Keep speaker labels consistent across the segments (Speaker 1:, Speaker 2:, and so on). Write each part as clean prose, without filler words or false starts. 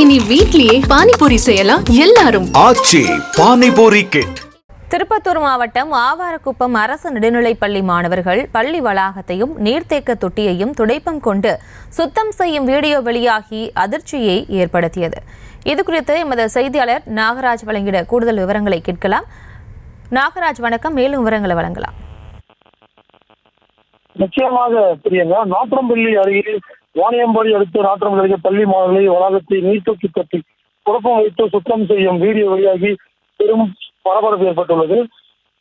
Speaker 1: இனி வீட்லயே பானிபூரி செய்யலாம் எல்லாரும்.
Speaker 2: ஆச்சி பானிபூரி கிட்.
Speaker 3: திருப்பத்தூர் மாவட்டம் ஆவாரக்குப்பம் அரசு நடுநிலைப்பள்ளி மாணவர்கள் பள்ளி வளாகத்தையும் நீர்த்தேக்க தொட்டியையும் துடைப்பம் கொண்டு சுத்தம் செய்யும் வீடியோ வெளியாகி அதிர்ச்சியை ஏற்படுத்தியது. இதுகுறித்து எமது செய்தியாளர் நாகராஜ் வழங்கிட கூடுதல் விவரங்களை கேட்கலாம். நாகராஜ் வணக்கம், மேலும் விவரங்களை வழங்கலாம்.
Speaker 4: நிச்சயமாக பிரியங்கா, நாற்றம்பள்ளி அருகே வாணியம்பாடி அடுத்த நாற்றம்பள்ளி அருகே பள்ளி மாணவர்களை வளாகத்தை நீர்த்தூக்கி கட்டி குழப்பம் வைத்து சுத்தம் செய்யும் வீடியோ வெளியாகி பெரும் பரபரப்பு ஏற்பட்டுள்ளது.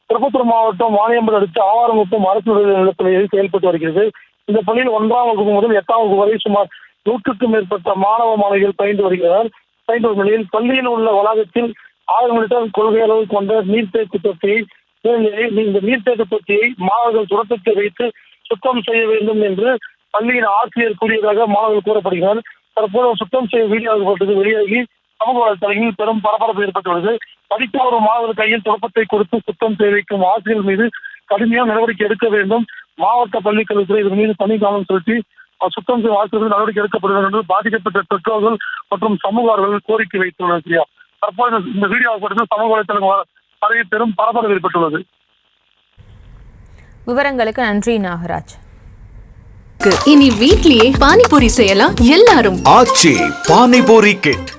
Speaker 4: திருப்பத்தூர் மாவட்டம் வாணியம்பாடி அடுத்த ஆவாரங்குப்பம் அரசு நிலைப்பள்ளியில் செயல்பட்டு வருகிறது. இந்த பள்ளியில் 1ஆம் வகுப்பு முதல் 8ஆம் வகுப்பு வரை சுமார் 100க்கும் மேற்பட்ட மாணவ மாணவிகள் பயின்று வருகிறார். பயின்று வரும் நிலையில் பள்ளியில் உள்ள வளாகத்தில் 1000 லிட்டர் கொள்கை அளவு கொண்ட நீர்த்தேக்க தொட்டியை இந்த நீர்த்தேக்க தொட்டியை மாணவர்கள் சுரத்தத்தை வைத்து சுத்தம் செய்ய வேண்டும் என்று பள்ளியின் ஆசிரியர் கூறியதாக மாணவர்கள் கூறப்படுகிறார். தற்போது சுத்தம் செய்ய வீடியோப்பட்டது வெளியாகி சமூக வலைத்தளங்களில் பெரும் பரபரப்பு ஏற்பட்டுள்ளது. படித்த ஒரு மாணவர் கையில் துடப்பத்தை கொடுத்து சுத்தம் செய்ய வைக்கும் ஆசிரியர் மீது கடுமையான நடவடிக்கை எடுக்க வேண்டும். மாவட்ட பள்ளிக்கல்வித்துறை இதன் மீது தனி கவனம் செலுத்தி சுத்தம் செய்யும் ஆசிரியர்கள் நடவடிக்கை எடுக்கப்பட வேண்டும் என்று பாதிக்கப்பட்ட பெற்றோர்கள் மற்றும் சமூக ஆர்வலர்கள் கோரிக்கை வைத்துள்ளனர். தற்போது இந்த வீடியோப்பட்டது சமூக வலைத்தளங்கள் அருகே பெரும் பரபரப்பு ஏற்பட்டுள்ளது.
Speaker 3: விவரங்களுக்கு நன்றி நாகராஜ்.
Speaker 1: இனி வீட்லயே பானிபூரி செய்யலாம் எல்லாரும்.
Speaker 2: ஆச்சி பானிபூரி கிட்.